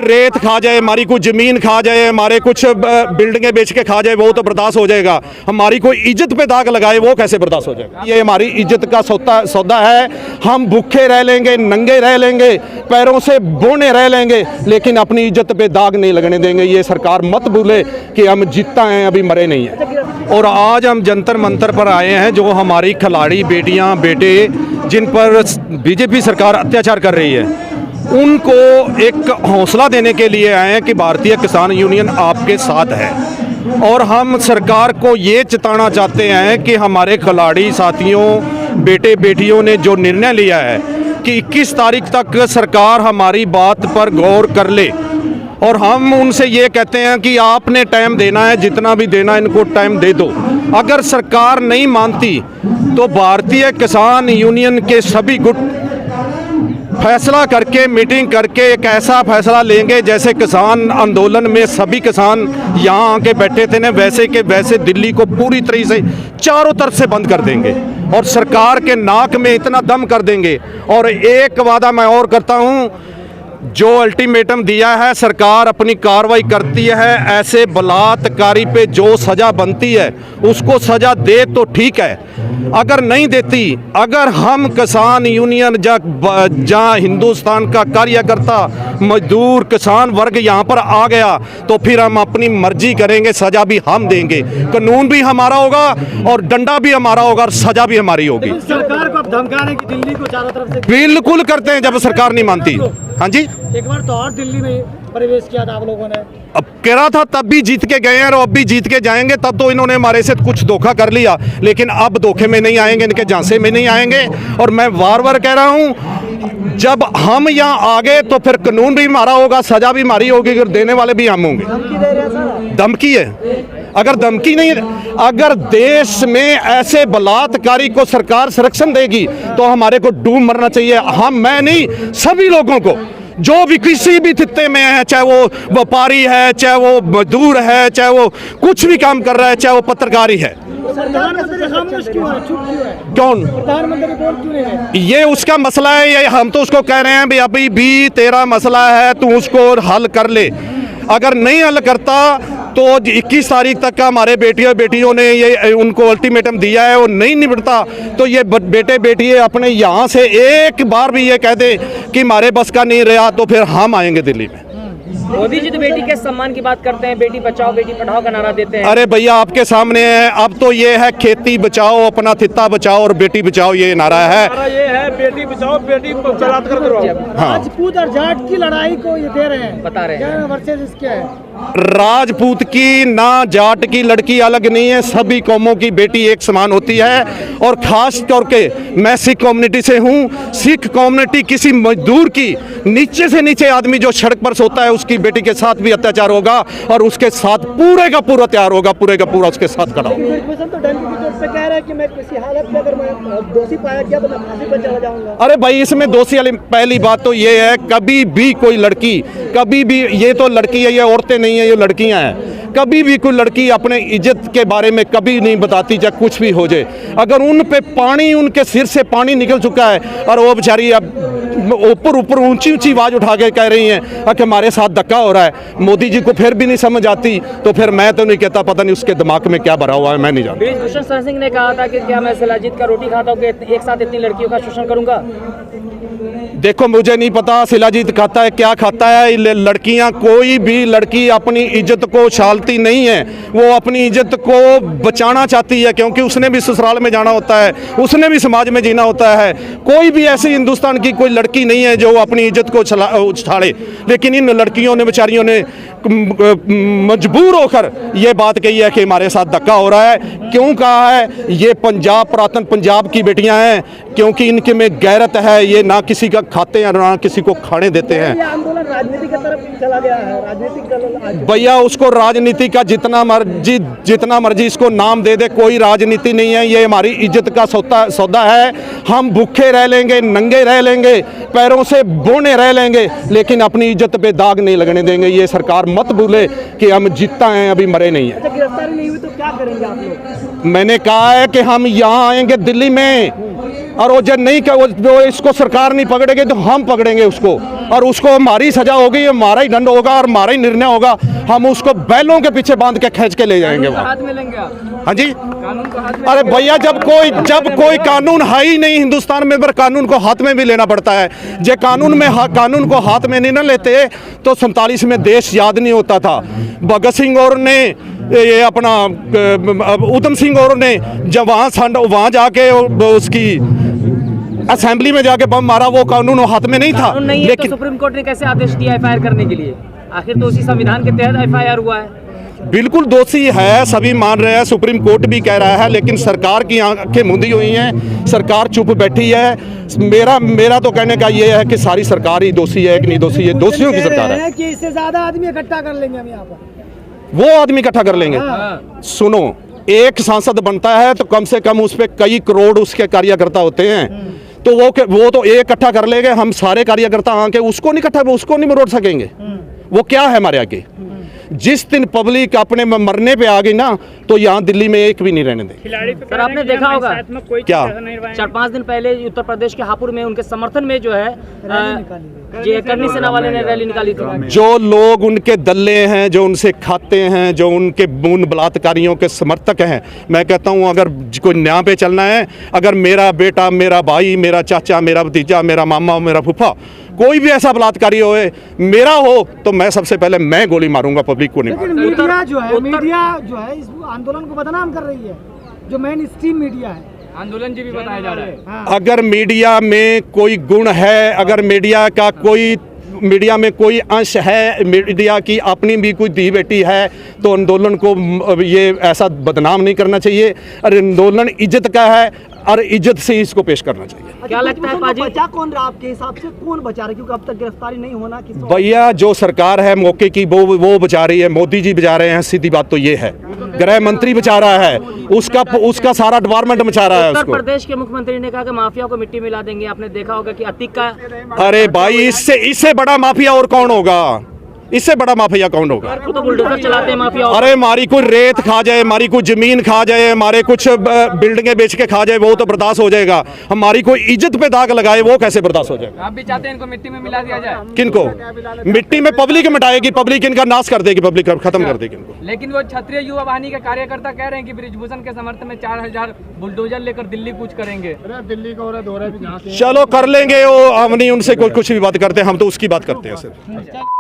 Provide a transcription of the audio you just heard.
रेत खा जाए, हमारी कुछ ज़मीन खा जाए, हमारे कुछ बिल्डिंगें बेच के खा जाए, वो तो बर्दाश्त हो जाएगा। हमारी कोई इज्जत पे दाग लगाए, वो कैसे बर्दाश्त हो जाएगा? ये हमारी इज्जत का सौदा है। हम भूखे रह लेंगे, नंगे रह लेंगे, पैरों से बोने रह लेंगे, लेकिन अपनी इज्जत पे दाग नहीं लगने देंगे। ये सरकार मत भूले कि हम जितना हैं, अभी मरे नहीं हैं। और आज हम जंतर मंतर पर आए हैं, जो हमारी खिलाड़ी बेटियां बेटे जिन पर बीजेपी सरकार अत्याचार कर रही है, उनको एक हौसला देने के लिए आए हैं कि भारतीय किसान यूनियन आपके साथ है। और हम सरकार को ये चेताना चाहते हैं कि हमारे खिलाड़ी साथियों, बेटे बेटियों ने जो निर्णय लिया है कि 21 तारीख तक सरकार हमारी बात पर गौर कर ले, और हम उनसे ये कहते हैं कि आपने टाइम देना है, जितना भी देना है इनको टाइम दे दो। अगर सरकार नहीं मानती तो भारतीय किसान यूनियन के सभी गुट फैसला करके, मीटिंग करके एक ऐसा फैसला लेंगे जैसे किसान आंदोलन में सभी किसान यहाँ आके बैठे थे ना, वैसे के वैसे दिल्ली को पूरी तरह से चारों तरफ से बंद कर देंगे और सरकार के नाक में इतना दम कर देंगे। और एक वादा मैं और करता हूँ, जो अल्टीमेटम दिया है सरकार अपनी कार्रवाई करती है। ऐसे बलात्कारी पे जो सज़ा बनती है उसको सज़ा दे तो ठीक है, अगर नहीं देती, अगर हम किसान यूनियन जहाँ हिंदुस्तान का कार्यकर्ता मजदूर किसान वर्ग यहाँ पर आ गया तो फिर हम अपनी मर्जी करेंगे, सज़ा भी हम देंगे, कानून भी हमारा होगा और डंडा भी हमारा होगा और सज़ा भी हमारी होगी। सरकार को अब धमकाने की दिल्ली को चारों तरफ से बिल्कुल करते हैं जब सरकार नहीं मानती। हाँ जी, एक बार तो और दिल्ली में प्रवेश किया था आप लोगों ने, अब कह रहा था तब भी जीत के गए हैं और अब भी जीत के जाएंगे। तब तो इन्होंने हमारे से कुछ धोखा कर लिया, लेकिन अब धोखे में नहीं आएंगे, इनके झांसे में नहीं आएंगे। और मैं बार बार कह रहा हूं, जब हम यहाँ आ गए तो फिर कानून भी हमारा होगा, सजा भी हमारी होगी और देने वाले भी हम होंगे। धमकी है, अगर धमकी नहीं, अगर देश में ऐसे बलात्कारी को सरकार संरक्षण देगी तो हमारे को डूब मरना चाहिए। हम, मैं नहीं, सभी लोगों को जो भी किसी भी खित्ते में है, चाहे वो व्यापारी है, चाहे वो मजदूर है, चाहे वो कुछ भी काम कर रहा है, चाहे वो पत्रकारी है। कौन प्रधानमंत्री बोल क्यों नहीं है? ये उसका मसला है, ये हम तो उसको कह रहे हैं भाई अभी भी तेरा मसला है, तू उसको हल कर ले। अगर नहीं हल करता तो 21 तारीख तक का हमारे बेटियों ने ये उनको अल्टीमेटम दिया है, वो नहीं निपटता तो ये बेटे बेटियाँ अपने यहाँ से एक बार भी ये कह दे कि हमारे बस का नहीं रहा तो फिर हम आएंगे दिल्ली में। मोदी जी तो बेटी के सम्मान की बात करते हैं, बेटी बचाओ बेटी पढ़ाओ का नारा देते हैं। अरे भैया आपके सामने है, अब तो ये है खेती बचाओ, अपना थित्ता बचाओ और बेटी बचाओ, ये नारा है। ये है बेटी बचाओ बेटी बलात्कार करो। राजपूत और जाट की लड़ाई को ये दे रहे हैं, बता रहे हैं वर्सेस इसके है। राजपूत की ना जाट की लड़की अलग नहीं है, सभी कौमों की बेटी एक समान होती है। और खास तौर के मैं सिख कम्युनिटी से हूँ। सिख कम्युनिटी किसी मजदूर की, नीचे से नीचे आदमी जो सड़क पर सोता है, उसकी बेटी के साथ भी अत्याचार होगा और उसके साथ पूरे का पूरा तैयार होगा, पूरे का पूरा उसके साथ खड़ा होगा। तो डंडी की चोट पे कह रहा है कि मैं किसी हालत में अगर मैं दोषी पाया गया तो मैं फांसी पर चला जाऊंगा। अरे भाई इसमें दोषी वाली पहली बात तो ये है, कभी भी कोई लड़की, कभी भी, ये तो लड़की है, ये औरतें नहीं है, ये लड़कियां हैं, कभी भी कोई लड़की अपने इज्जत के बारे में कभी नहीं बताती, चाहे कुछ भी हो जाए। अगर उन पे पानी, उनके सिर से पानी निकल चुका है और वो बेचारी अब ऊपर ऊंची ऊंची आवाज उठा के कह रही हैं कि हमारे साथ धक्का हो रहा है, मोदी जी को फिर भी नहीं समझ आती, तो फिर मैं तो नहीं कहता, पता नहीं उसके दिमाग में क्या भरा हुआ है, मैं नहीं जानता। ब्रिजभूषण शरण सिंह ने कहा था कि क्या मैं शिलाजीत का रोटी खाता हूँ कि एक साथ इतनी लड़कियों का शोषण करूंगा? देखो मुझे नहीं पता शिलाजीत खाता है क्या खाता है। लड़कियां, कोई भी लड़की अपनी इज्जत को छालती नहीं है, वो अपनी इज्जत को बचाना चाहती है, क्योंकि उसने भी ससुराल में जाना होता है, उसने भी समाज में जीना होता है। कोई भी ऐसी हिंदुस्तान की कोई लड़की नहीं है जो अपनी इज्जत को उछाले, लेकिन इन लड़कियों ने, बेचारियों ने मजबूर होकर ये बात कही है कि हमारे साथ धक्का हो रहा है। क्यों कहा है? ये पंजाब, पुरातन पंजाब की बेटियां हैं, क्योंकि इनके में गैरत है, ये ना किसी का खाते हैं ना किसी को खाने देते हैं। ये आंदोलन राजनीति की तरफ चला गया है, राजनीतिक भैया उसको राजनीति का जितना मर्जी इसको नाम दे दे, कोई राजनीति नहीं है, ये हमारी इज्जत का सौदा है। हम भूखे रह लेंगे, नंगे रह लेंगे, पैरों से बोने रह लेंगे, लेकिन अपनी इज्जत पे दाग नहीं लगने देंगे। ये सरकार मत भूले कि हम जितना हैं, अभी मरे नहीं हैं। गिरफ्तारी नहीं हुई तो क्या करेंगे आप लोग? मैंने कहा है कि हम यहाँ आएंगे दिल्ली में, और वो जब नहीं, वो इसको सरकार नहीं पकड़ेगी तो हम पकड़ेंगे उसको। और उसको हमारी सजा होगी, हमारा ही दंड होगा और हमारा ही निर्णय होगा। हम उसको बैलों के पीछे बांध के खींच के ले जाएंगे वहाँ। हाथ में लेंगे आप? हाँ जी, कानून को हाथ में? अरे भैया जब कोई कानून है ही नहीं हिंदुस्तान में, पर कानून को हाथ में भी लेना पड़ता है। जे कानून को हाथ में नहीं ना लेते तो 47 में देश याद नहीं होता था। भगत सिंह और ने ये अपना उधम सिंह और ने जब वहाँ जाके उसकी असेंबली में जाके बम मारा, वो कानून हाथ में नहीं था। कानून नहीं है तो सुप्रीम कोर्ट ने कैसे आदेश दिया एफआईआर करने के लिए? आखिर तो उसी संविधान के तहत एफआईआर हुआ है। बिल्कुल दोषी है, सभी मान रहे हैं, सुप्रीम कोर्ट भी कह रहा है, लेकिन सरकार की आंखें मूंदी हुई हैं, सरकार चुप बैठी है। मेरा तो कहने का ये है कि सारी सरकार ही दोषी है कि नहीं दोषी है, दोषियों की सरकार है। कि इससे ज्यादा आदमी इकट्ठा कर लेंगे हम यहाँ पर, वो आदमी इकट्ठा कर लेंगे। सुनो, एक सांसद बनता है तो कम से कम उस पर कई करोड़ उसके कार्यकर्ता होते हैं, तो वो तो एक इकट्ठा कर लेंगे। हम सारे कार्यकर्ता आके उसको नहीं इकट्ठा, उसको नहीं मरोड़ सकेंगे। वो क्या है हमारे आगे? जिस दिन पब्लिक अपने मरने पे आ गई ना, तो यहाँ दिल्ली में एक भी नहीं रहने देंगे। सर आपने देखा होगा क्या 4-5 दिन पहले उत्तर प्रदेश के हापुड़ में उनके समर्थन में जो है जो करनी सेना वाले ने रैली निकाली थी। जो लोग उनके दल्ले हैं, जो उनसे खाते हैं, जो उनके उन बलात्कारियों के समर्थक हैं, मैं कहता हूँ अगर कोई न्याय पे चलना है, अगर मेरा बेटा, मेरा भाई, मेरा चाचा, मेरा भतीजा, मेरा मामा, मेरा फूफा, कोई भी ऐसा बलात्कारी होए, मेरा हो, तो मैं सबसे पहले मैं गोली मारूंगा, पब्लिक को नहीं मारूंगा। मीडिया जो है इस आंदोलन को बदनाम कर रही है, जो मेन स्ट्रीम मीडिया है। आंदोलन जी भी बताया जा रहा है। हाँ। अगर मीडिया में कोई गुण है, अगर मीडिया में कोई अंश है, मीडिया की अपनी भी कोई धी बेटी है, तो आंदोलन को ये ऐसा बदनाम नहीं करना चाहिए। और आंदोलन इज्जत का है और इज्जत से ही इसको पेश करना चाहिए। क्या लगता है पाजी? बचा कौन रहा आपके हिसाब से, कौन बचा रहा है? क्योंकि अब तक गिरफ्तारी नहीं होना किसी। भैया जो सरकार है मौके की वो बचा रही है, मोदी जी बचा रहे हैं, सीधी बात तो ये है। गृह मंत्री बचा रहा है, उसका सारा डिपार्टमेंट बचा रहा है उत्तर उसको। प्रदेश के मुख्यमंत्री ने कहा कि माफिया को मिट्टी मिला देंगे। आपने देखा होगा कि अतीक का अरे भाई, इससे बड़ा माफिया और कौन होगा? इससे बड़ा माफिया कौन होगा? वो तो बुलडोजर चलाते हैं माफिया। अरे हमारी कोई रेत खा जाए, हमारी कोई जमीन खा जाए, हमारे कुछ बिल्डिंगें बेच के खा जाए, वो तो बर्दाश्त हो जाएगा। हमारी कोई इज्जत पे दाग लगाए, वो कैसे बर्दाश्त हो जाएगा? आप भी चाहते हैं इनको मिट्टी में मिला दिया जाए? किनको? मिट्टी में पब्लिक मिटाएगी, पब्लिक इनका नाश कर देगी, पब्लिक खत्म कर देगी इनको। लेकिन वो क्षत्रिय युवा वाहिनी के कार्यकर्ता कह रहे हैं कि बृजभूषण के समर्थन में 4000 बुलडोजर लेकर दिल्ली कूच करेंगे। दिल्ली का हो रहा है, चलो कर लेंगे, वो हम नहीं उनसे कुछ भी बात करते हैं, हम तो उसकी बात करते हैं सिर्फ।